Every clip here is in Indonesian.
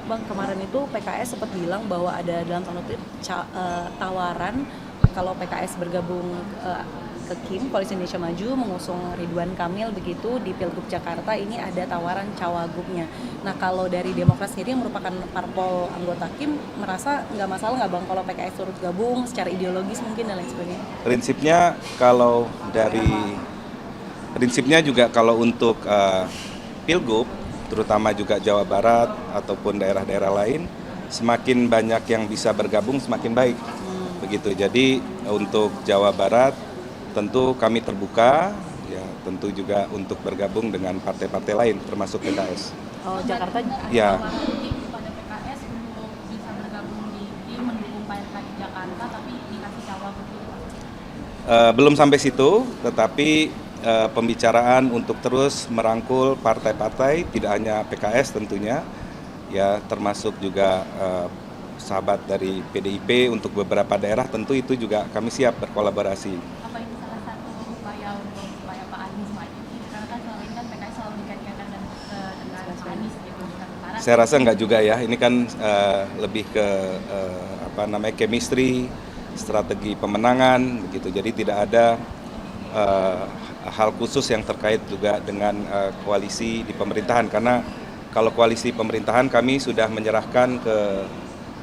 Bang, kemarin itu PKS sempat bilang bahwa ada dalam tanda kutip tawaran kalau PKS bergabung ke KIM, Koalisi Indonesia Maju, mengusung Ridwan Kamil begitu di Pilgub Jakarta, ini ada tawaran cawagupnya. Nah, kalau dari Demokrat sendiri yang merupakan parpol anggota KIM, merasa nggak masalah nggak Bang kalau PKS turut gabung secara ideologis mungkin dan lain sebagainya? Prinsipnya juga kalau untuk Pilgub, terutama juga Jawa Barat ataupun daerah-daerah lain, semakin banyak yang bisa bergabung semakin baik. Begitu. Jadi untuk Jawa Barat tentu kami terbuka, ya tentu juga untuk bergabung dengan partai-partai lain termasuk PKS. Oh, Jakarta Ya. Kepada PKS untuk bisa bergabung di tim mendukung Pak RK di Jakarta tapi dikasih cawagup gitu. Belum sampai situ, tetapi pembicaraan untuk terus merangkul partai-partai, tidak hanya PKS tentunya, ya termasuk juga sahabat dari PDIP untuk beberapa daerah, tentu itu juga kami siap berkolaborasi. Apa ini salah satu upaya untuk supaya Pak Anies maju? Karena kan selama ini kan PKS selalu dikaitkan dengan Pak Anies gitu. Sementara Saya rasa enggak juga ya, ini kan lebih ke chemistry, strategi pemenangan, begitu. Jadi tidak ada hal khusus yang terkait juga dengan koalisi di pemerintahan, karena kalau koalisi pemerintahan kami sudah menyerahkan ke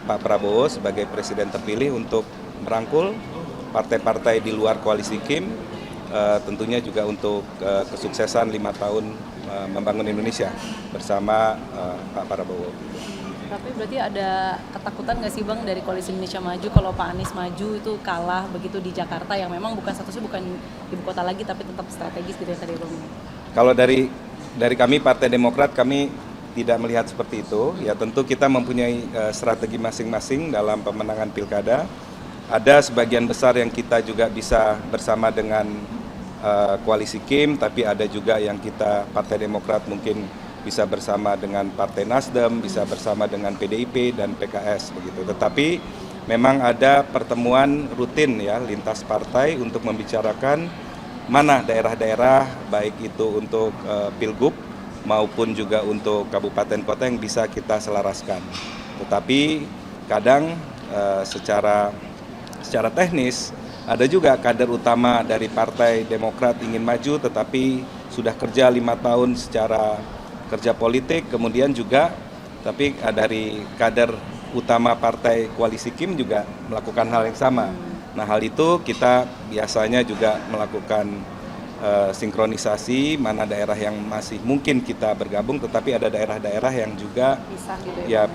Pak Prabowo sebagai presiden terpilih untuk merangkul partai-partai di luar koalisi KIM, tentunya juga untuk kesuksesan 5 tahun membangun Indonesia bersama Pak Prabowo. Tapi berarti ada ketakutan nggak sih Bang dari Koalisi Indonesia Maju kalau Pak Anies maju itu kalah begitu di Jakarta yang memang bukan statusnya bukan ibu kota lagi tapi tetap strategis gitu ya tadi Bang? Kalau dari kami Partai Demokrat, kami tidak melihat seperti itu. Ya tentu kita mempunyai strategi masing-masing dalam pemenangan pilkada. Ada sebagian besar yang kita juga bisa bersama dengan koalisi KIM, tapi ada juga yang kita Partai Demokrat mungkin bisa bersama dengan Partai Nasdem, bisa bersama dengan PDIP dan PKS begitu. Tetapi memang ada pertemuan rutin ya lintas partai untuk membicarakan mana daerah-daerah baik itu untuk Pilgub maupun juga untuk kabupaten kota yang bisa kita selaraskan. Tetapi kadang secara teknis ada juga kader utama dari Partai Demokrat ingin maju tetapi sudah kerja 5 tahun secara kerja politik, kemudian juga tapi dari kader utama partai koalisi KIM juga melakukan hal yang sama. Nah, hal itu kita biasanya juga melakukan sinkronisasi mana daerah yang masih mungkin kita bergabung, tetapi ada daerah-daerah yang juga Pisah gitu ya?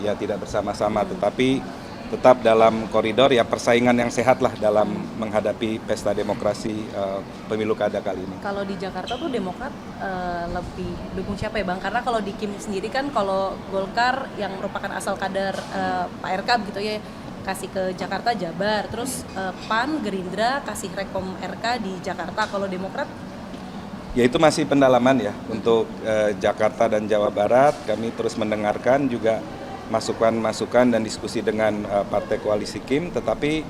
ya tidak bersama-sama, tetapi tetap dalam koridor ya persaingan yang sehat lah dalam menghadapi pesta demokrasi pemilu kada kali ini. Kalau di Jakarta tuh Demokrat lebih dukung siapa ya Bang? Karena kalau di KIM sendiri kan kalau Golkar yang merupakan asal kader Pak RK gitu ya kasih ke Jakarta Jabar, terus PAN, Gerindra kasih rekom RK di Jakarta. Kalau Demokrat? Ya itu masih pendalaman ya untuk Jakarta dan Jawa Barat. Kami terus mendengarkan juga masukan-masukan dan diskusi dengan partai koalisi KIM, tetapi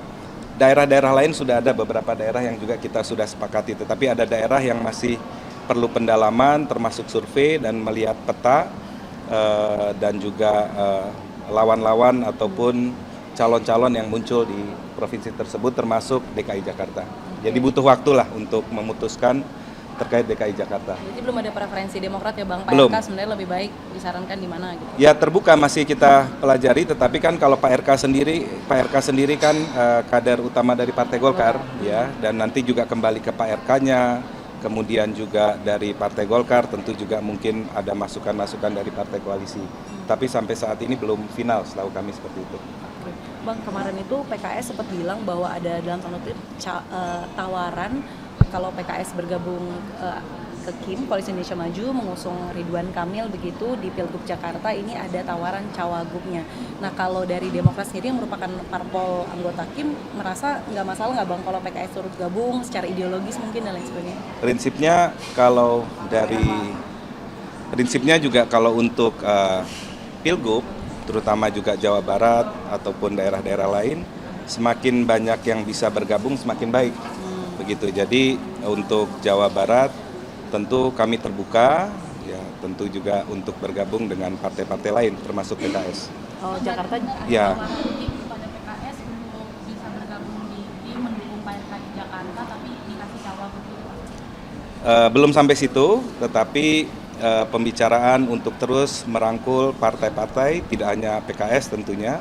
daerah-daerah lain sudah ada beberapa daerah yang juga kita sudah sepakati, tetapi ada daerah yang masih perlu pendalaman termasuk survei dan melihat peta dan juga lawan-lawan ataupun calon-calon yang muncul di provinsi tersebut termasuk DKI Jakarta. Jadi butuh waktu lah untuk memutuskan terkait DKI Jakarta. Jadi belum ada preferensi Demokrat ya Bang? Pak Belum. RK sebenarnya lebih baik disarankan di mana gitu? Ya terbuka masih kita pelajari, tetapi kan kalau Pak RK sendiri kan kader utama dari Partai Golkar ya, dan nanti juga kembali ke Pak RK-nya, kemudian juga dari Partai Golkar tentu juga mungkin ada masukan-masukan dari partai koalisi. Tapi sampai saat ini belum final setahu kami seperti itu. Bang, kemarin itu PKS sempat bilang bahwa ada dalam tanda kutip tawaran kalau PKS bergabung ke KIM, Koalisi Indonesia Maju, mengusung Ridwan Kamil begitu di Pilgub Jakarta, ini ada tawaran cawagupnya. Nah, kalau dari Demokrat sendiri yang merupakan parpol anggota KIM, merasa nggak masalah nggak Bang kalau PKS turut gabung secara ideologis mungkin dan lain sebagainya? Prinsipnya juga kalau untuk Pilgub, terutama juga Jawa Barat ataupun daerah-daerah lain, semakin banyak yang bisa bergabung semakin baik. Begitu. Jadi untuk Jawa Barat tentu kami terbuka, ya tentu juga untuk bergabung dengan partai-partai lain termasuk PKS. Oh, Jakarta. Ya. Tawaran kepada PKS untuk bisa bergabung di tim mendukung Pak RK di Jakarta, tapi dikasih cawagub gitu Pak. Belum sampai situ, tetapi pembicaraan untuk terus merangkul partai-partai, tidak hanya PKS tentunya,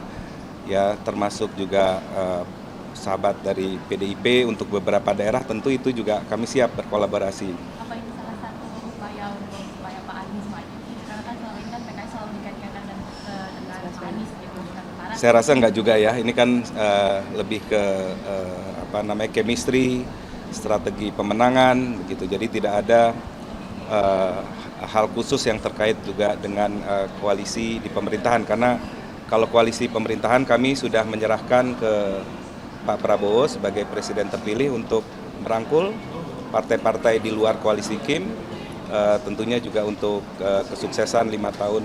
ya termasuk juga sahabat dari PDIP untuk beberapa daerah, tentu itu juga kami siap berkolaborasi. Apa ini salah satu upaya untuk supaya Pak Anies maju? Karena kan selama ini kan PKS selalu dikaitkan dengan Pak Anies gitu. Sekarang Saya rasa enggak juga ya, ini kan lebih ke chemistry, strategi pemenangan begitu. Jadi tidak ada hal khusus yang terkait juga dengan koalisi di pemerintahan, karena kalau koalisi pemerintahan kami sudah menyerahkan ke Pak Prabowo sebagai presiden terpilih untuk merangkul partai-partai di luar koalisi KIM, tentunya juga untuk kesuksesan 5 tahun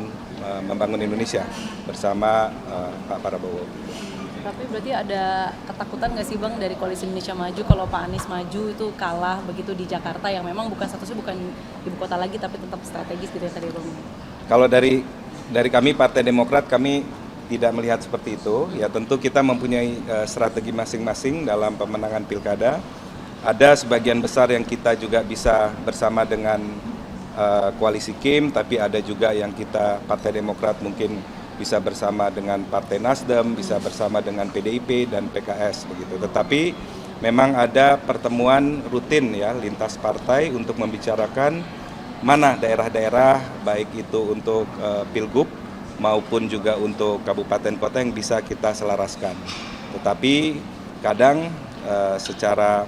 membangun Indonesia bersama Pak Prabowo. Tapi berarti ada ketakutan nggak sih Bang dari Koalisi Indonesia Maju kalau Pak Anies maju itu kalah begitu di Jakarta yang memang bukan statusnya bukan ibu kota lagi tapi tetap strategis gitu ya tadi Bang? Kalau dari kami Partai Demokrat, kami tidak melihat seperti itu. Ya tentu kita mempunyai strategi masing-masing dalam pemenangan pilkada. Ada sebagian besar yang kita juga bisa bersama dengan koalisi KIM, tapi ada juga yang kita Partai Demokrat mungkin bisa bersama dengan Partai Nasdem, bisa bersama dengan PDIP dan PKS begitu. Tetapi memang ada pertemuan rutin ya lintas partai untuk membicarakan mana daerah-daerah baik itu untuk Pilgub maupun juga untuk kabupaten kota yang bisa kita selaraskan. Tetapi kadang secara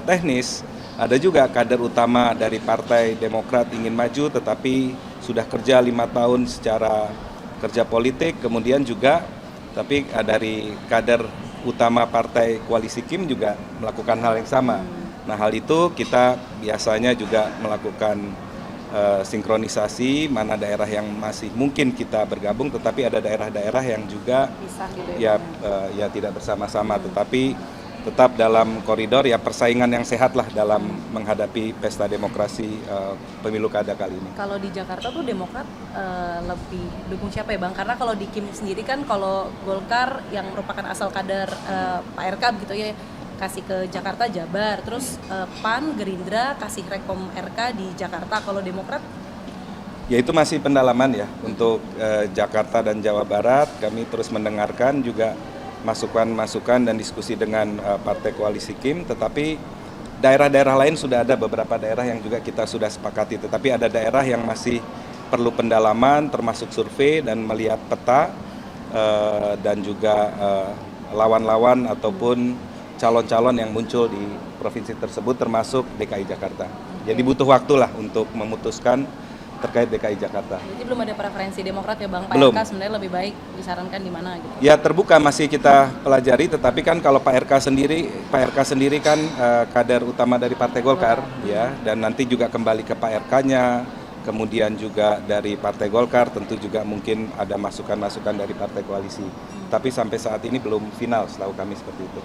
teknis ada juga kader utama dari Partai Demokrat ingin maju tetapi sudah kerja 5 tahun secara kerja politik, kemudian juga tapi dari kader utama partai koalisi KIM juga melakukan hal yang sama. Nah, hal itu kita biasanya juga melakukan sinkronisasi mana daerah yang masih mungkin kita bergabung, tetapi ada daerah-daerah yang juga Pisah gitu ya. ya tidak bersama-sama, tetapi tetap dalam koridor ya persaingan yang sehat lah dalam menghadapi pesta demokrasi pemilu kada kali ini. Kalau di Jakarta tuh Demokrat lebih dukung siapa ya Bang? Karena kalau di KIM sendiri kan kalau Golkar yang merupakan asal kader Pak RK gitu ya kasih ke Jakarta Jabar, terus PAN Gerindra kasih rekom RK di Jakarta. Kalau Demokrat? Ya itu masih pendalaman ya untuk Jakarta dan Jawa Barat. Kami terus mendengarkan juga masukan-masukan dan diskusi dengan partai koalisi KIM, tetapi daerah-daerah lain sudah ada beberapa daerah yang juga kita sudah sepakati, tetapi ada daerah yang masih perlu pendalaman termasuk survei dan melihat peta dan juga lawan-lawan ataupun calon-calon yang muncul di provinsi tersebut termasuk DKI Jakarta. Jadi butuh waktu lah untuk memutuskan terkait DKI Jakarta. Jadi belum ada preferensi Demokrat ya Bang? Pak Belum. RK sebenarnya lebih baik disarankan di mana gitu? Ya terbuka masih kita pelajari, tetapi kan kalau Pak RK sendiri kan kader utama dari Partai Golkar ya, dan nanti juga kembali ke Pak RK-nya, kemudian juga dari Partai Golkar tentu juga mungkin ada masukan-masukan dari partai koalisi. Tapi sampai saat ini belum final setahu kami seperti itu.